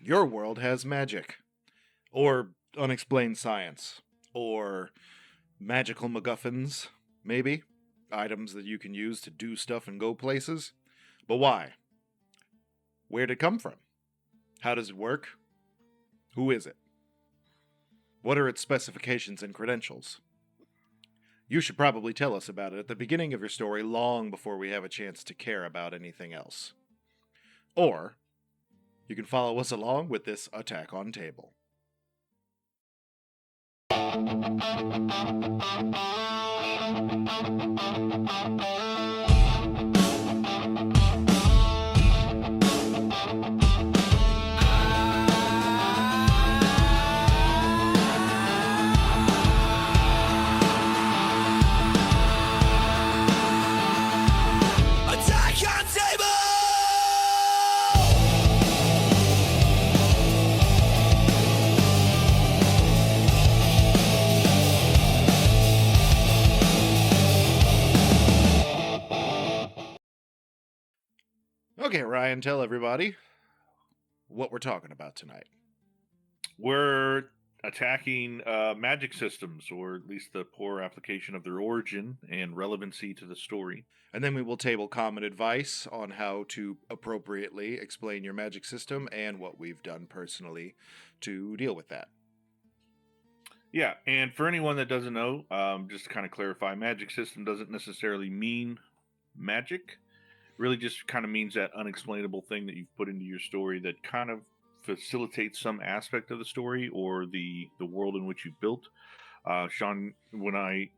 Your world has magic, or unexplained science, or magical MacGuffins, maybe. Items that you can use to do stuff and go places. But why? Where'd it come from? How does it work? Who is it? What are its specifications and credentials? You should probably tell us about it at the beginning of your story long before we have a chance to care about anything else. Or, you can follow us along with this attack on table. Attack on table! Okay, Ryan, tell everybody what we're talking about tonight. We're attacking magic systems, or at least the poor application of their origin and relevancy to the story. And then we will table common advice on how to appropriately explain your magic system and what we've done personally to deal with that. Yeah, and for anyone that doesn't know, just to kind of clarify, magic system doesn't necessarily mean magic. Really just kind of means that unexplainable thing that you've put into your story that kind of facilitates some aspect of the story or the world in which you built. Sean and I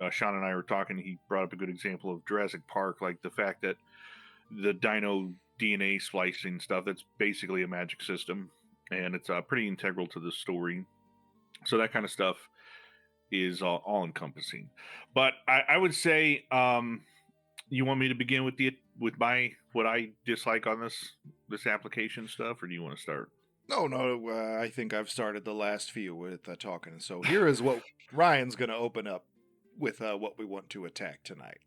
were talking, he brought up a good example of Jurassic Park, like the fact that the dino DNA splicing stuff, that's basically a magic system, and it's pretty integral to the story. So that kind of stuff is all encompassing. But I would say, you want me to begin with my what I dislike on this application stuff, or do you want to start? No, I think I've started the last few with talking. So here is what Ryan's going to open up with what we want to attack tonight.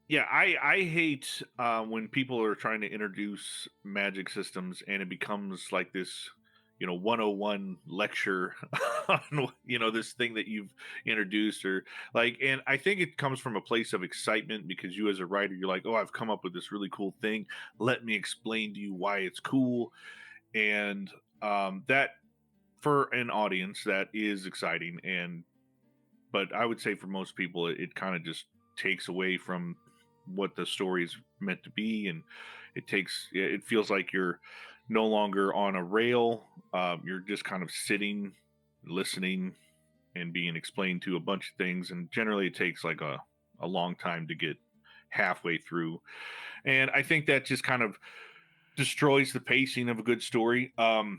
Yeah, I hate when people are trying to introduce magic systems and it becomes like this, 101 lecture on, this thing that you've introduced, or like, and I think it comes from a place of excitement because you as a writer, you're like, oh, I've come up with this really cool thing. Let me explain to you why it's cool. And that for an audience that is exciting, but I would say for most people, it kind of just takes away from what the story is meant to be, and it feels like you're no longer on a rail. You're just kind of sitting, listening, and being explained to a bunch of things, and generally it takes like a long time to get halfway through, and I think that just kind of destroys the pacing of a good story. I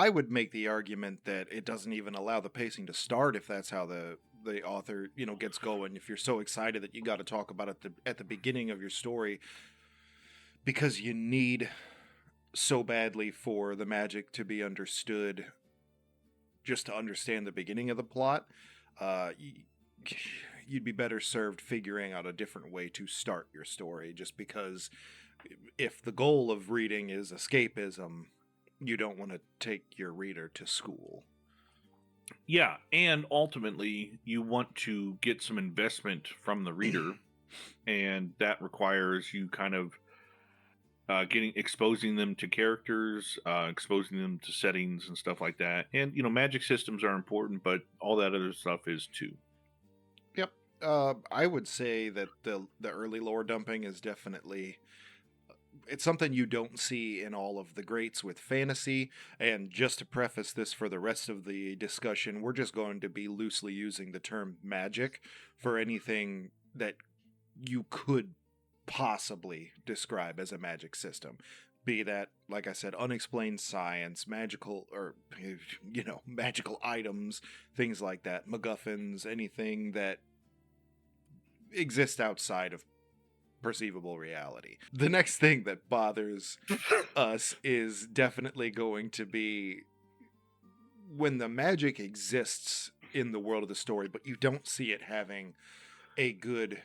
would make the argument that it doesn't even allow the pacing to start if that's how the author gets going. If you're so excited that you got to talk about it at the beginning of your story because you need so badly for the magic to be understood, just to understand the beginning of the plot, you'd be better served figuring out a different way to start your story, just because if the goal of reading is escapism, you don't want to take your reader to school. Yeah, and ultimately you want to get some investment from the reader, and that requires you kind of exposing them to characters, exposing them to settings and stuff like that. And magic systems are important, but all that other stuff is too. Yep. I would say that the early lore dumping is definitely, it's something you don't see in all of the greats with fantasy. And just to preface this for the rest of the discussion, we're just going to be loosely using the term magic for anything that you could possibly describe as a magic system. Be that, like I said, unexplained science, magical, or, magical items, things like that, MacGuffins, anything that exists outside of perceivable reality. The next thing that bothers us is definitely going to be when the magic exists in the world of the story, but you don't see it having a good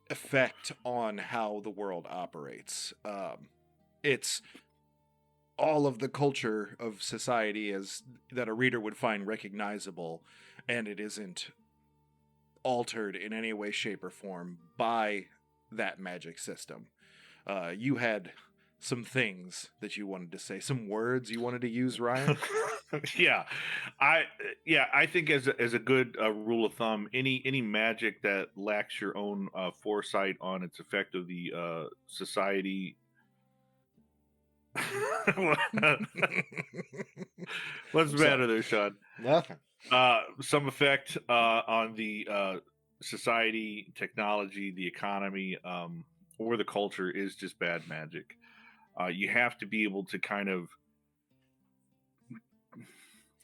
effect on how the world operates. It's all of the culture of society as that a reader would find recognizable, and it isn't altered in any way, shape, or form by that magic system. You had some things that you wanted to say, some words you wanted to use, Ryan. Yeah, I I think as a good rule of thumb, any magic that lacks your own foresight on its effect of the society. What's I'm the sorry. matter there, Sean? Nothing. Some effect on the society, technology, the economy, or the culture is just bad magic. You have to be able to kind of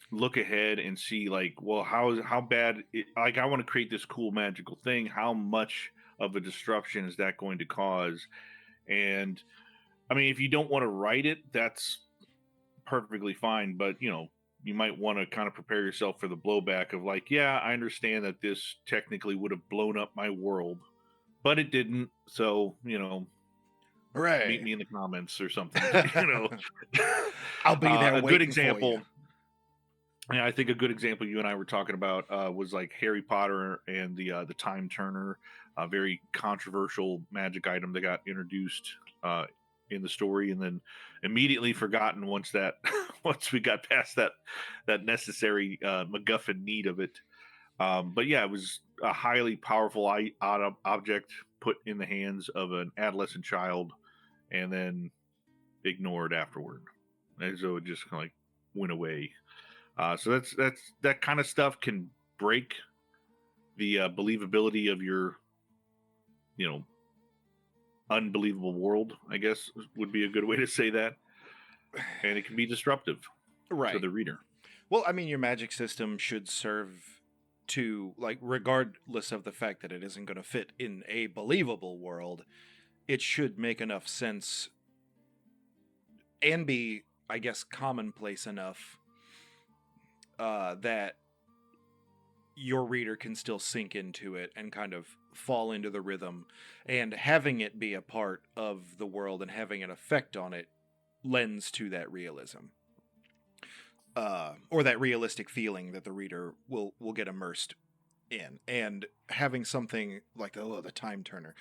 look ahead and see, like, well, how bad like, I want to create this cool magical thing. How much of a disruption is that going to cause? And I mean, if you don't want to write it, that's perfectly fine, but you might want to kind of prepare yourself for the blowback of, like, yeah, I understand that this technically would have blown up my world, but it didn't. So meet Hooray. me in the comments or something. you know I'll be there a good waiting for you. example. Yeah, I think a good example you and I were talking about was like Harry Potter and the Time Turner, a very controversial magic item that got introduced in the story, and then immediately forgotten once that once we got past that necessary MacGuffin need of it. But yeah, it was a highly powerful object put in the hands of an adolescent child, and then ignored afterward, and so it just kind of like went away. So that kind of stuff can break the believability of your, you know, unbelievable world. I guess would be a good way to say that, and it can be disruptive to Right. the reader. Well, I mean, your magic system should serve to, like, regardless of the fact that it isn't going to fit in a believable world, it should make enough sense and be, I guess, commonplace enough that your reader can still sink into it and kind of fall into the rhythm. And having it be a part of the world and having an effect on it lends to that realism. Or that realistic feeling that the reader will get immersed in. And having something like the Time Turner,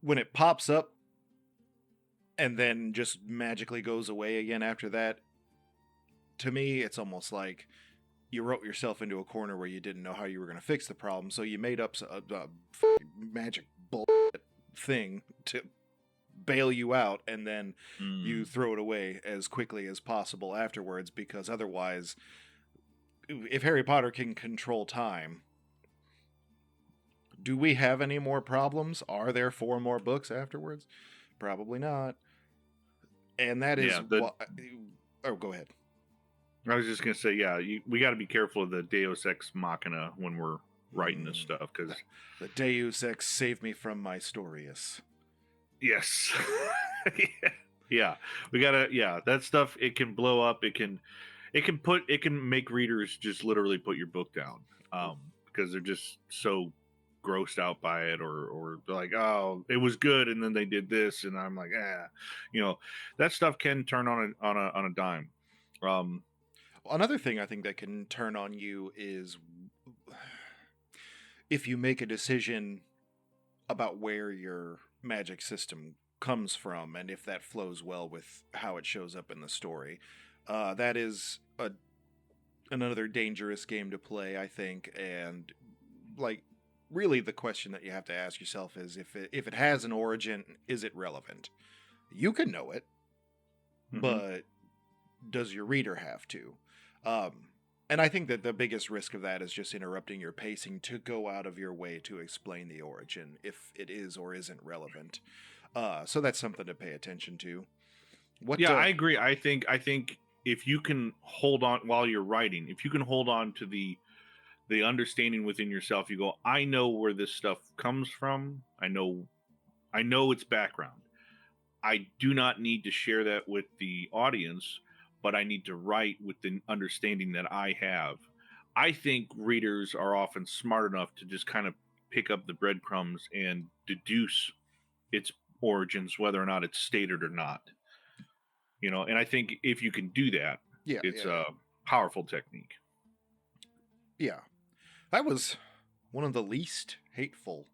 when it pops up and then just magically goes away again after that, to me it's almost like you wrote yourself into a corner where you didn't know how you were going to fix the problem, so you made up a magic bullshit thing to bail you out, and then you Mm. throw it away as quickly as possible afterwards, because otherwise, if Harry Potter can control time, do we have any more problems? Are there 4 more books afterwards? Probably not. And that is Yeah, what. Oh, go ahead. I was just gonna say, yeah, we got to be careful of the Deus Ex Machina when we're writing this stuff, because The Deus Ex save me from my Storius. yes, yeah, we gotta, yeah, that stuff, it can blow up. It can make readers just literally put your book down, because they're just so grossed out by it, or they're like, oh, it was good, and then they did this, and I'm like, you know, that stuff can turn on a dime. Um, Another thing I think that can turn on you is if you make a decision about where your magic system comes from and if that flows well with how it shows up in the story. That is another dangerous game to play, I think, and like really the question that you have to ask yourself is if it has an origin, is it relevant? You can know it, mhm. but does your reader have to? Um, and I think that the biggest risk of that is just interrupting your pacing to go out of your way to explain the origin if it is or isn't relevant. So that's something to pay attention to. What? Yeah, I agree. I think if you can hold on while you're writing, if you can hold on to the understanding within yourself, you go, I know where this stuff comes from. I know its background. I do not need to share that with the audience, but I need to write with the understanding that I have. I think readers are often smart enough to just kind of pick up the breadcrumbs and deduce its origins, whether or not it's stated or not. And I think if you can do that, Yeah, it's yeah, a powerful technique. yeah. That was one of the least hateful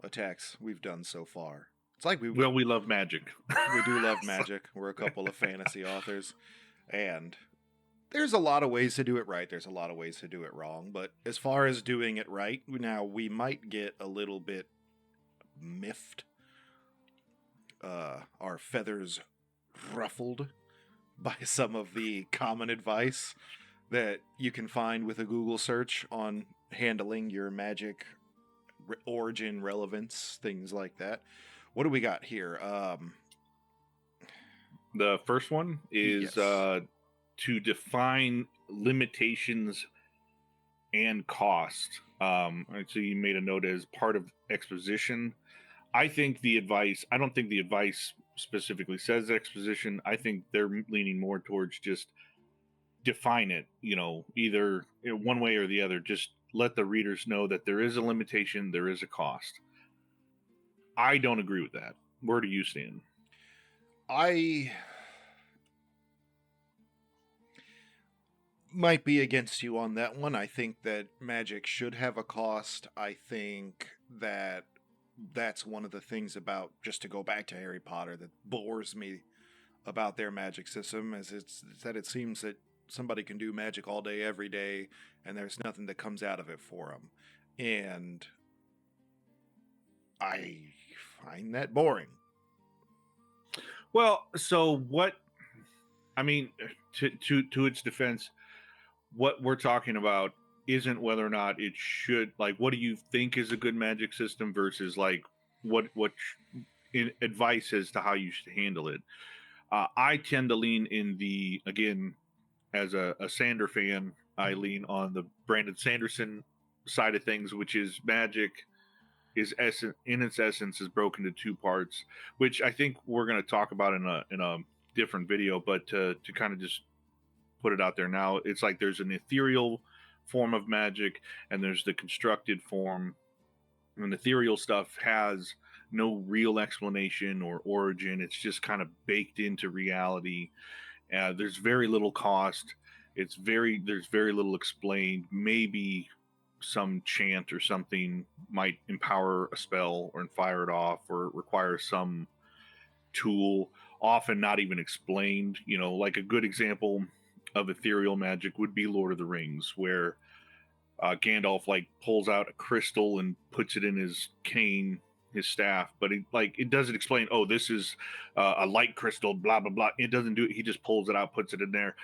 attacks we've done so far. It's like Well, we love magic. we do love So- magic. We're a couple of fantasy authors, and there's a lot of ways to do it right. There's a lot of ways to do it wrong. But as far as doing it right, now we might get a little bit miffed, our feathers ruffled by some of the common advice that you can find with a Google search on handling your magic origin, relevance, things like that. What do we got here? The first one is Yes. to define limitations and cost. So you made a note as part of exposition. I don't think the advice specifically says exposition. I think they're leaning more towards just define it, either one way or the other. Just let the readers know that there is a limitation, there is a cost. I don't agree with that. Where do you stand? I might be against you on that one. I think that magic should have a cost. I think that that's one of the things about, just to go back to Harry Potter, that bores me about their magic system, is it's that it seems that somebody can do magic all day every day and there's nothing that comes out of it for them. And I find that boring. Well, so what? I mean, to its defense, what we're talking about isn't whether or not it should, like, what do you think is a good magic system versus like what advice as to how you should handle it. I tend to lean in the, again, as a Sander fan, I lean on the Brandon Sanderson side of things, which is magic is in its essence is broken into two parts, which I think we're going to talk about in a different video. But to kind of just put it out there now, it's like there's an ethereal form of magic and there's the constructed form. And ethereal stuff has no real explanation or origin. It's just kind of baked into reality. There's very little cost. There's very little explained. Maybe some chant or something might empower a spell or fire it off, or require some tool, often not even explained. Like a good example of ethereal magic would be Lord of the Rings, where Gandalf like pulls out a crystal and puts it in his cane, his staff, but it doesn't explain. Oh, this is a light crystal, blah blah blah. It doesn't do it. He just pulls it out, puts it in there,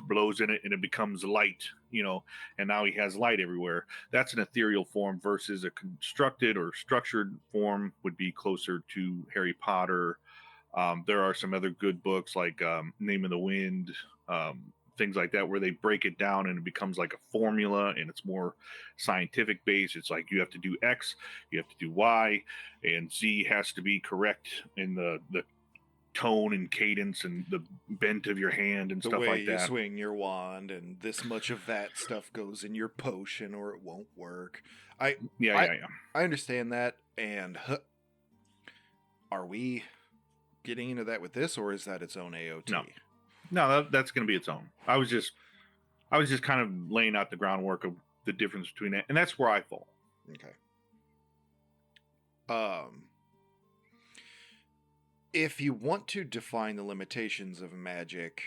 blows in it, and it becomes light. And now he has light everywhere. That's an ethereal form versus a constructed or structured form would be closer to Harry Potter. There are some other good books like Name of the Wind. Things like that, where they break it down and it becomes like a formula and it's more scientific based. It's like you have to do X, you have to do Y, and Z has to be correct in the tone and cadence and the bent of your hand and The stuff way like you that. swing your wand, and this much of that stuff goes in your potion or it won't work. I Yeah, I yeah, yeah. I understand that, and are we getting into that with this, or is that its own AOT? No, that's going to be its own. I was just kind of laying out the groundwork of the difference between it, and that's where I fall. Okay. If you want to define the limitations of magic,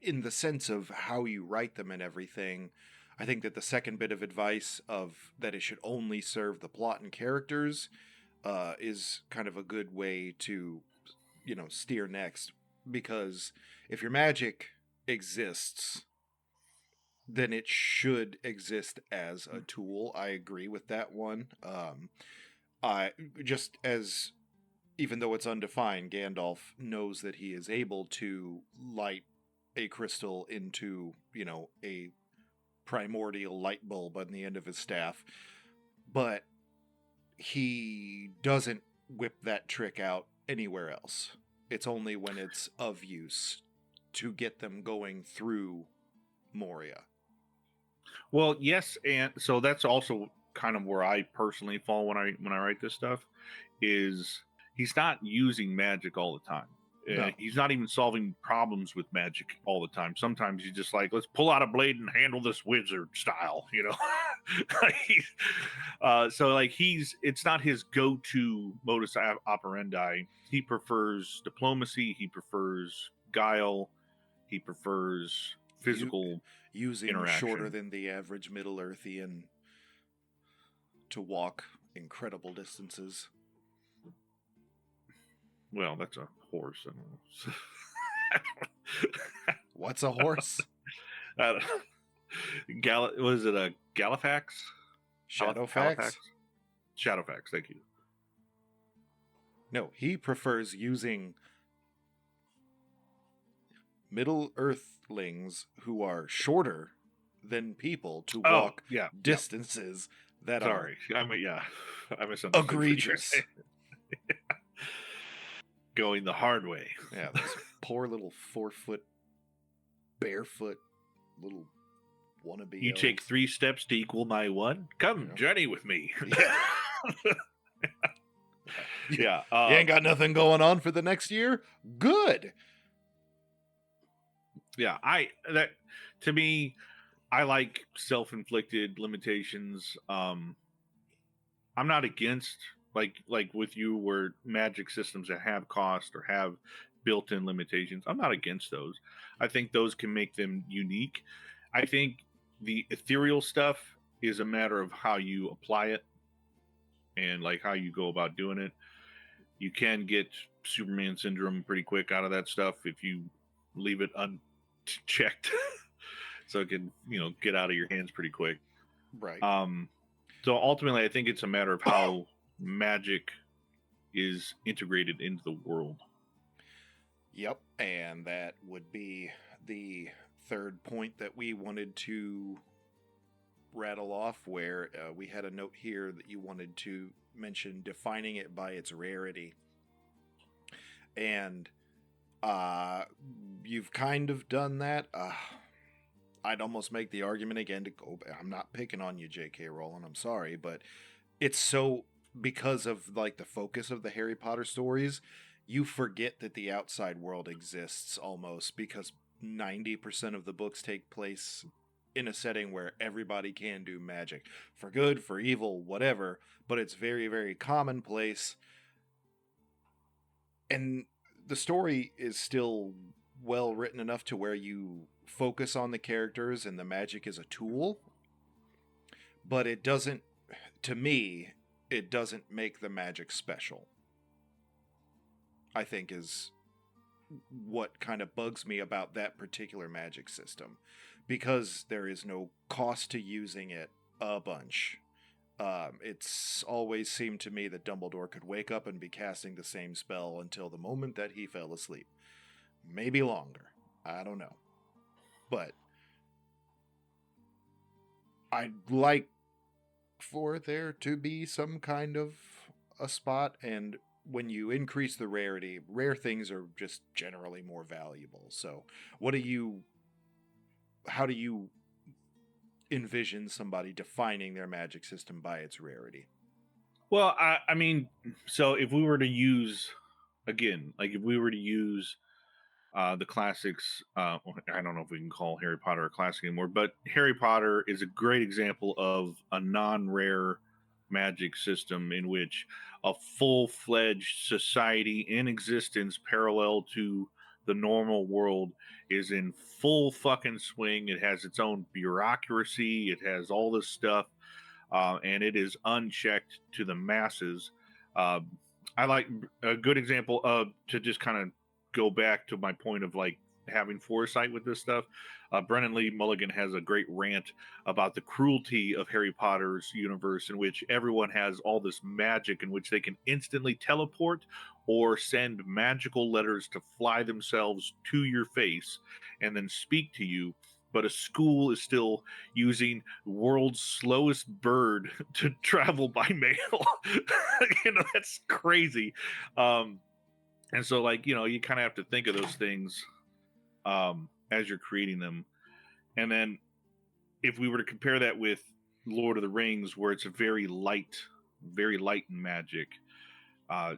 in the sense of how you write them and everything, I think that the second bit of advice of that it should only serve the plot and characters is kind of a good way to, steer next. Because if your magic exists, then it should exist as a tool. I agree with that one. I just as even though it's undefined, Gandalf knows that he is able to light a crystal into, a primordial light bulb on the end of his staff, but he doesn't whip that trick out anywhere else. It's only when it's of use to get them going through Moria. Well, yes, and so that's also kind of where I personally fall when I write this stuff. is he's not using magic all the time. No. He's not even solving problems with magic all the time. Sometimes he's just like, let's pull out a blade and handle this wizard style, you know. So like it's not his go-to modus operandi. He prefers diplomacy. He prefers guile. He prefers physical Using shorter interaction. than the average Middle Earthian to walk incredible distances. Well, that's a horse. I don't know. What's a horse? Was it a Galifax? Shadowfax? Shadowfax, thank you. No, he prefers using Middle Earthlings who are shorter than people to walk distances that Sorry. are I misunderstood. egregious. Going the hard way. Yeah, those poor little 4-foot barefoot little wannabe. You take 3 steps to equal my 1. Come journey with me. Yeah. Yeah. You ain't got nothing going on for the next year? Good. Yeah, to me, I like self-inflicted limitations. I'm not against like with you where magic systems that have cost or have built-in limitations. I'm not against those. I think those can make them unique. I think the ethereal stuff is a matter of how you apply it and like how you go about doing it. You can get Superman syndrome pretty quick out of that stuff if you leave it unchecked. So it can, get out of your hands pretty quick. Right. So ultimately I think it's a matter of how magic is integrated into the world. Yep, and that would be the third point that we wanted to rattle off, where we had a note here that you wanted to mention defining it by its rarity. And you've kind of done that. I'd almost make the argument again to go, I'm not picking on you, J.K. Rowling, I'm sorry, but it's so, because of like the focus of the Harry Potter stories, you forget that the outside world exists almost, because 90% of the books take place in a setting where everybody can do magic, for good, for evil, whatever, but it's very, very commonplace. And the story is still well written enough to where you focus on the characters and the magic is a tool, but it doesn't, to me, it doesn't make the magic special, I think, is what kind of bugs me about that particular magic system, because there is no cost to using it a bunch. It's always seemed to me that Dumbledore could wake up and be casting the same spell until the moment that he fell asleep. Maybe longer. I don't know. But I'd like for there to be some kind of a spot, and when you increase the rarity, rare things are just generally more valuable. So how do you envision somebody defining their magic system by its rarity? Well, I mean, so if we were to use, again, like if we were to use the classics, I don't know if we can call Harry Potter a classic anymore, but Harry Potter is a great example of a non-rare magic system in which a full-fledged society in existence parallel to the normal world is in full fucking swing. It has its own bureaucracy. It has all this stuff, and it is unchecked to the masses. I like a good example of, to just kind of go back to my point of like having foresight with this stuff. Brennan Lee Mulligan has a great rant about the cruelty of Harry Potter's universe, in which everyone has all this magic in which they can instantly teleport or send magical letters to fly themselves to your face and then speak to you. But a school is still using world's slowest bird to travel by mail. That's crazy. And so, like, you kind of have to think of those things as you're creating them. And then if we were to compare that with Lord of the Rings, where it's a very light in magic,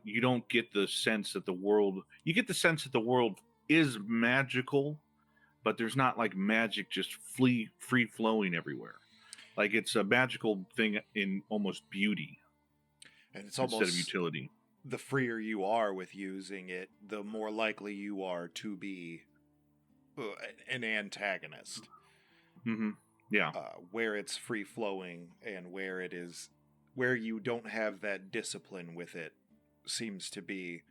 You don't get the sense that the world. You get the sense that the world is magical, but there's not like magic just free flowing everywhere. Like it's a magical thing in almost beauty And it's instead of almost utility. the freer you are with using it, the more likely you are to be an antagonist. Hmm. Yeah. Where it's free flowing and where you don't have that discipline with it seems to be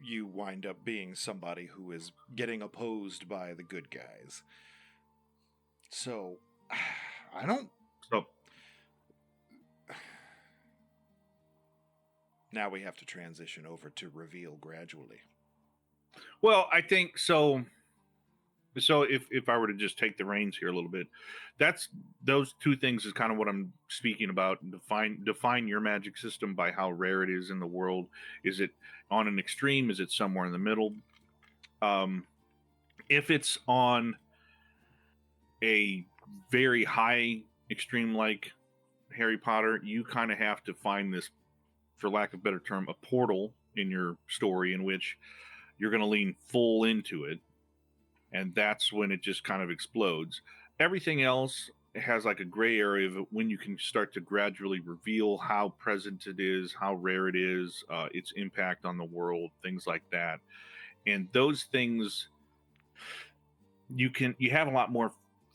you wind up being somebody who is getting opposed by the good guys. So I don't. So Now we have to transition over to reveal gradually. well, I think so. So if I were to just take the reins here a little bit, that's those two things is kind of what I'm speaking about. Define your magic system by how rare it is in the world. Is it on an extreme? Is it somewhere in the middle? Um, if it's on a very high extreme like Harry Potter, you kind of have to find this, for lack of a better term, a portal in your story in which you're going to lean full into it, and that's when it just kind of explodes. Everything else has like a gray area of it when you can start to gradually reveal how present it is, how rare it is, its impact on the world, things like that. And those things, you have a lot more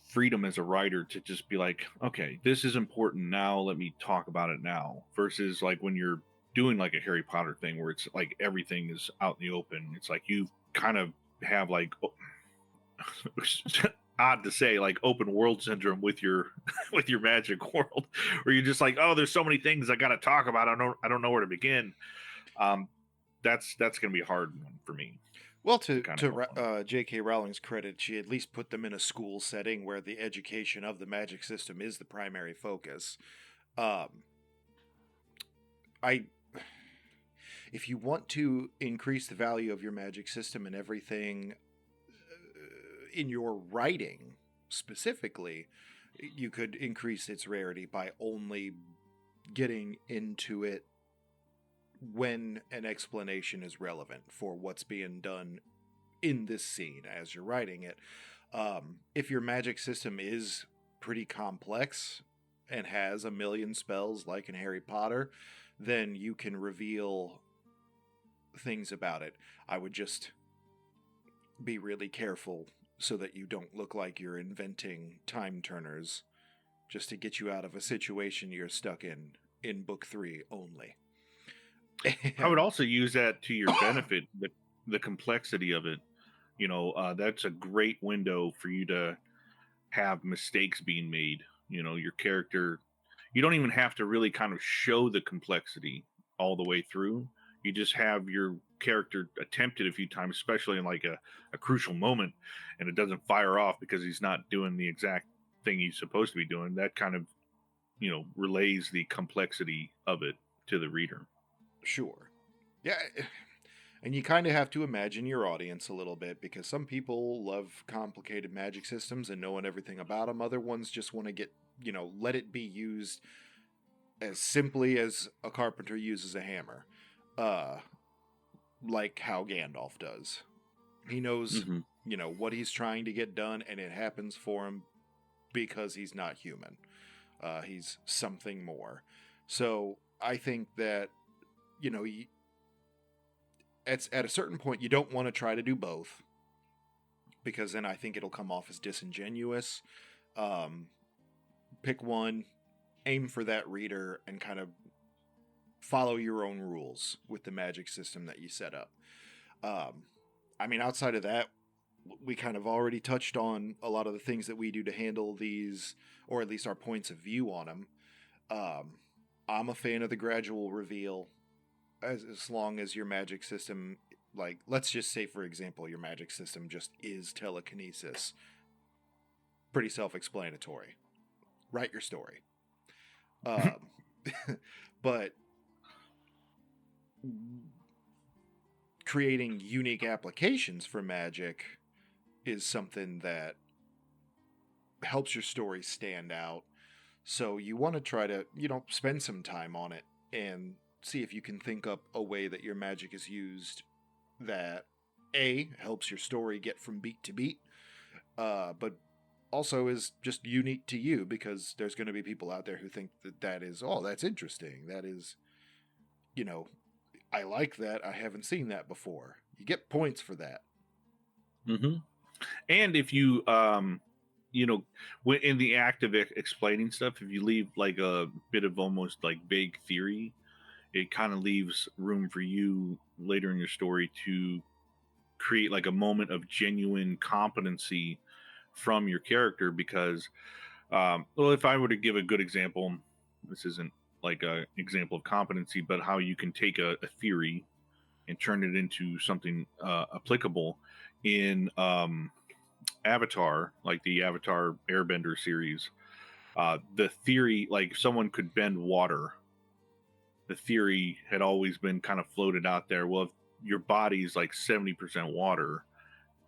freedom as a writer to just be like, okay, this is important now, let me talk about it now, versus like when you're doing like a Harry Potter thing where it's like everything is out in the open. It's like you kind of have like odd to say, like open world syndrome with your with your magic world, where you're just like, oh, there's so many things I got to talk about, I don't know where to begin. um that's gonna be a hard one for me Well, to kind of help on. J.K. Rowling's credit, she at least put them in a school setting where the education of the magic system is the primary focus. Um, I, if you want to increase the value of your magic system and everything in your writing specifically, you could increase its rarity by only getting into it when an explanation is relevant for what's being done in this scene as you're writing it. If your magic system is pretty complex and has a million spells like in Harry Potter, then you can reveal things about it. I would just be really careful so that you don't look like you're inventing time turners just to get you out of a situation you're stuck in book 3 only. I would And also use that to your benefit, the complexity of it. That's a great window for you to have mistakes being made. Your character, you don't even have to really kind of show the complexity all the way through. You just have your character attempt it a few times, especially in like a crucial moment, and it doesn't fire off because he's not doing the exact thing he's supposed to be doing. That kind of, relays the complexity of it to the reader. sure. Yeah, and you kind of have to imagine your audience a little bit because some people love complicated magic systems and knowing everything about them. Other ones just want to let it be used as simply as a carpenter uses a hammer. Uh, like how Gandalf does. He knows, Hmm. what he's trying to get done and it happens for him because he's not human. He's something more. So I think that, you know, at a certain point, you don't want to try to do both because then I think it'll come off as disingenuous. Um, Pick one, aim for that reader, and kind of follow your own rules with the magic system that you set up. Um, I mean, outside of that, we kind of already touched on a lot of the things that we do to handle these, or at least our points of view on them. Um, I'm a fan of the gradual reveal, as long as your magic system, like, let's just say, for example, your magic system just is telekinesis. Pretty self explanatory. Write your story. Um, but creating unique applications for magic is something that helps your story stand out. So you want to try to, spend some time on it and see if you can think up a way that your magic is used that A, helps your story get from beat to beat, but also is just unique to you, because there's going to be people out there who think that is, oh, that's interesting. That is, you know, I like that. I haven't seen that before. You get points for that. Mm-hmm. And if you, in the act of explaining stuff, if you leave like a bit of almost like vague theory, it kind of leaves room for you later in your story to create like a moment of genuine competency from your character. Because, well, if I were to give a good example, this isn't like an example of competency, but how you can take a theory and turn it into something applicable in Avatar, like the Avatar Airbender series. The theory, like someone could bend water. The theory had always been kind of floated out there. Well, if your body's like 70% water,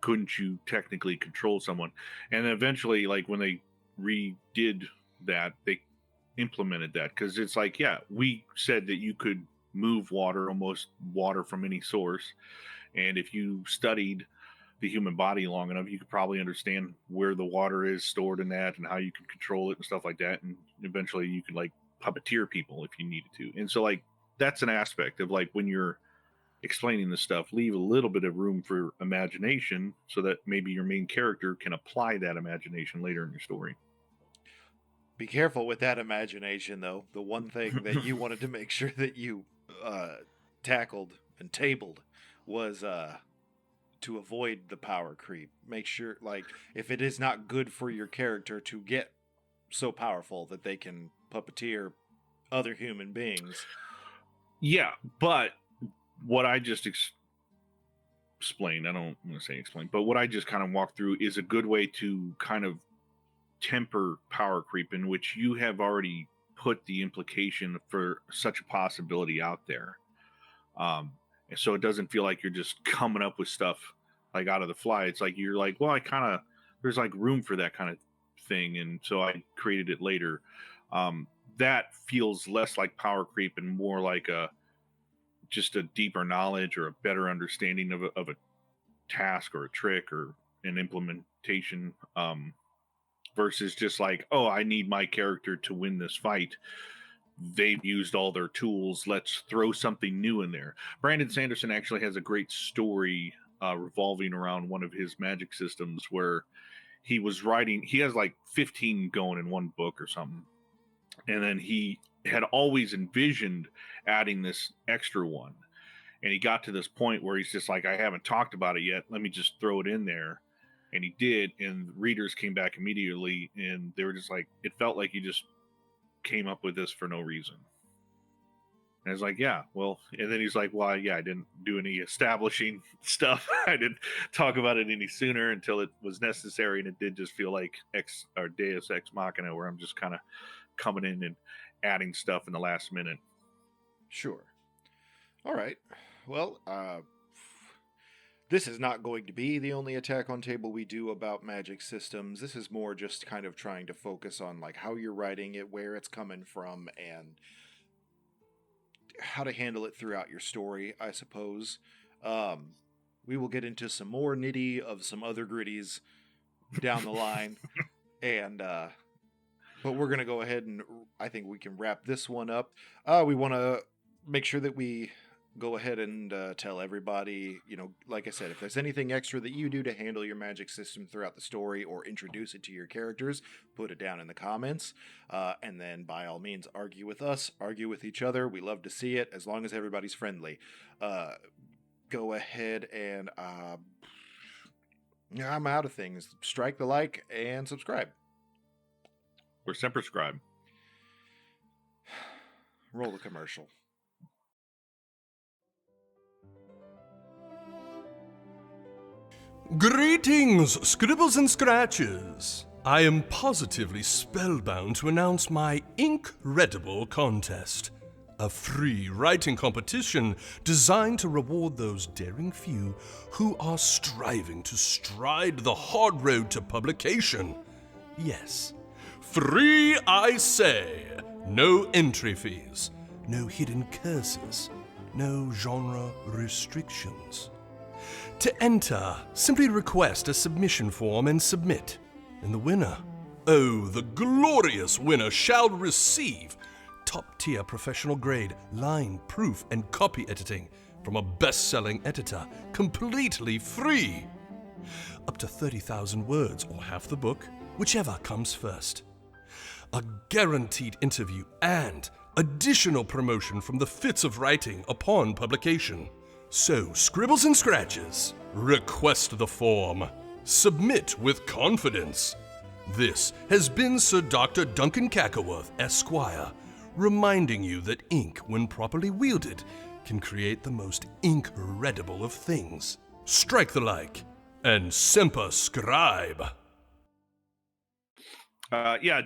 couldn't you technically control someone? And eventually, like when they redid that, they implemented that, because it's like, yeah, we said that you could move water, almost water from any source. And if you studied the human body long enough, you could probably understand where the water is stored in that and how you can control it and stuff like that. And eventually you could like puppeteer people if you needed to. And so like that's an aspect of like when you're explaining this stuff, leave a little bit of room for imagination so that maybe your main character can apply that imagination later in your story. Be careful with that imagination, though. The one thing that you wanted to make sure that you tackled and tabled was to avoid the power creep. Make sure, like, if it is not good for your character to get so powerful that they can puppeteer other human beings. Yeah, but what I just explained, I don't want to say explain, but what I just kind of walked through is a good way to kind of temper power creep, in which you have already put the implication for such a possibility out there. And so it doesn't feel like you're just coming up with stuff like out of the fly. It's like you're like, well, I kind of, there's like room for that kind of thing, and so I created it later. That feels less like power creep and more like just a deeper knowledge or a better understanding of a task or a trick or an implementation, versus just like, oh, I need my character to win this fight. They've used all their tools. Let's throw something new in there. Brandon Sanderson actually has a great story revolving around one of his magic systems where he was writing, he has like 15 going in one book or something. And then he had always envisioned adding this extra one. And he got to this point where he's just like, I haven't talked about it yet. Let me just throw it in there. And he did. And readers came back immediately and they were just like, it felt like he just came up with this for no reason. And I was like, yeah, well, and then he's like, well, yeah, I didn't do any establishing stuff. I didn't talk about it any sooner until it was necessary. And it did just feel like Deus Ex Machina, where I'm just kind of coming in and adding stuff in the last minute. Sure. All right. Well, this is not going to be the only Attack on Table we do about magic systems. This is more just kind of trying to focus on like how you're writing it, where it's coming from, and how to handle it throughout your story, I suppose. We will get into some more nitty of some other gritties down the line. And but we're going to go ahead and I think we can wrap this one up. We want to make sure that we go ahead and tell everybody, you know, like I said, if there's anything extra that you do to handle your magic system throughout the story or introduce it to your characters, put it down in the comments. And then by all means, argue with us, argue with each other. We love to see it as long as everybody's friendly. Go ahead and I'm out of things. Strike the like and subscribe. Or semperscribe. Roll the commercial. Greetings, Scribbles and Scratches. I am positively spellbound to announce my incredible contest. A free writing competition designed to reward those daring few who are striving to stride the hard road to publication. Yes, free I say, no entry fees. no hidden curses, no genre restrictions. To enter, simply request a submission form and submit. And the winner, oh, the glorious winner shall receive top-tier professional grade line, proof, and copy editing from a best-selling editor, completely free. Up to 30,000 words or half the book, whichever comes first. A guaranteed interview and additional promotion from the Fitz of Writing upon publication. So, scribbles and scratches, request the form. Submit with confidence. This has been Sir Dr. Duncan Cackerworth, Esquire, reminding you that ink, when properly wielded, can create the most incredible of things. Strike the like, and semper scribe.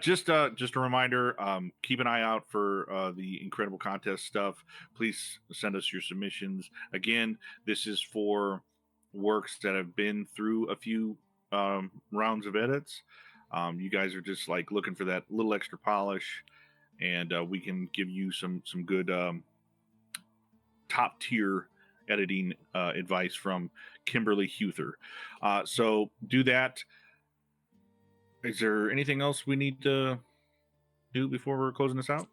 Just a reminder, keep an eye out for the incredible contest stuff. Please send us your submissions. Again, this is for works that have been through a few rounds of edits. You guys are just like looking for that little extra polish, and we can give you some good top tier editing advice from Kimberly Huther. So do that. Is there anything else we need to do before we're closing this out?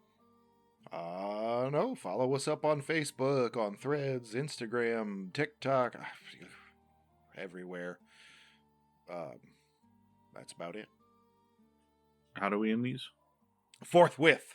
No. Follow us up on Facebook, on Threads, Instagram, TikTok, everywhere. That's about it. How do we end these? Forthwith.